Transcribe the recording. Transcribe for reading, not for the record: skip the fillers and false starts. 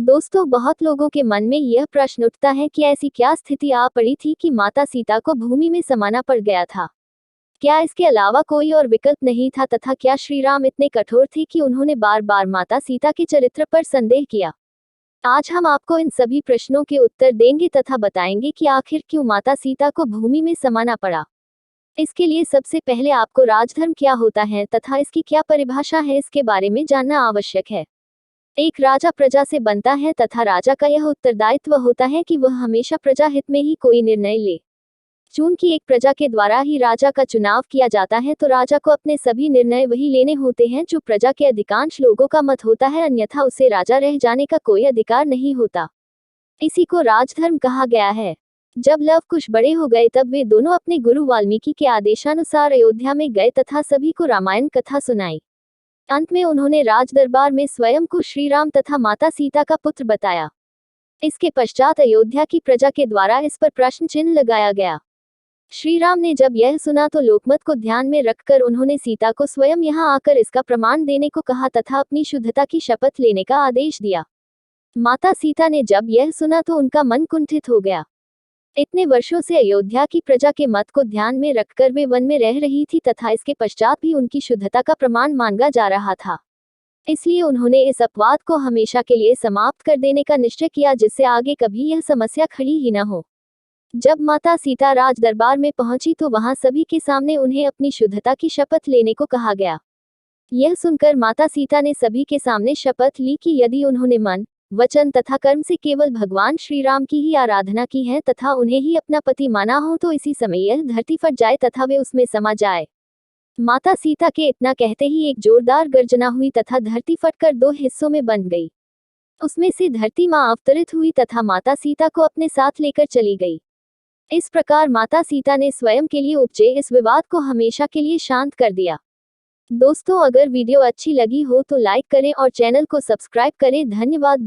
दोस्तों, बहुत लोगों के मन में यह प्रश्न उठता है कि ऐसी क्या स्थिति आ पड़ी थी कि माता सीता को भूमि में समाना पड़ गया था। क्या इसके अलावा कोई और विकल्प नहीं था तथा क्या श्री राम इतने कठोर थे कि उन्होंने बार बार माता सीता के चरित्र पर संदेह किया। आज हम आपको इन सभी प्रश्नों के उत्तर देंगे तथा बताएंगे कि आखिर क्यों माता सीता को भूमि में समाना पड़ा। इसके लिए सबसे पहले आपको राजधर्म क्या होता है तथा इसकी क्या परिभाषा है, इसके बारे में जानना आवश्यक है। एक राजा प्रजा से बनता है तथा राजा का यह उत्तरदायित्व होता है कि वह हमेशा प्रजा हित में ही कोई निर्णय ले। चूंकि एक प्रजा के द्वारा ही राजा का चुनाव किया जाता है तो राजा को अपने सभी निर्णय वही लेने होते हैं जो प्रजा के अधिकांश लोगों का मत होता है, अन्यथा उसे राजा रह जाने का कोई अधिकार नहीं होता। इसी को राजधर्म कहा गया है। जब लव कुश बड़े हो गए तब वे दोनों अपने गुरु वाल्मीकि के आदेशानुसार अयोध्या में गए तथा सभी को रामायण कथा सुनाई। अंत में उन्होंने राज दरबार में स्वयं को श्री राम तथा माता सीता का पुत्र बताया। इसके पश्चात अयोध्या की प्रजा के द्वारा इस पर प्रश्न चिन्ह लगाया गया। श्री राम ने जब यह सुना तो लोकमत को ध्यान में रखकर उन्होंने सीता को स्वयं यहाँ आकर इसका प्रमाण देने को कहा तथा अपनी शुद्धता की शपथ लेने का आदेश दिया। माता सीता ने जब यह सुना तो उनका मन कुंठित हो गया। इतने वर्षों से अयोध्या की प्रजा के मत को ध्यान में रखकर वे वन में रह रही थी तथा इसके पश्चात भी उनकी शुद्धता का प्रमाण मांगा जा रहा था। इसलिए उन्होंने इस अपवाद को हमेशा के लिए समाप्त कर देने का निश्चय किया, जिससे आगे कभी यह समस्या खड़ी ही न हो। जब माता सीता राज दरबार में पहुंची तो वहां सभी के सामने उन्हें अपनी शुद्धता की शपथ लेने को कहा गया। यह सुनकर माता सीता ने सभी के सामने शपथ ली कि यदि उन्होंने मन, वचन तथा कर्म से केवल भगवान श्री राम की ही आराधना की है तथा उन्हें ही अपना पति माना हो तो इसी समय यह धरती फट जाए तथा वे उसमें समा जाए। माता सीता के इतना कहते ही एक जोरदार गर्जना हुई तथा धरती फटकर दो हिस्सों में बंट गई। उसमें से धरती मां अवतरित हुई तथा माता सीता को अपने साथ लेकर चली गई। इस प्रकार माता सीता ने स्वयं के लिए उपजे इस विवाद को हमेशा के लिए शांत कर दिया। दोस्तों, अगर वीडियो अच्छी लगी हो तो लाइक करें और चैनल को सब्सक्राइब करें। धन्यवाद।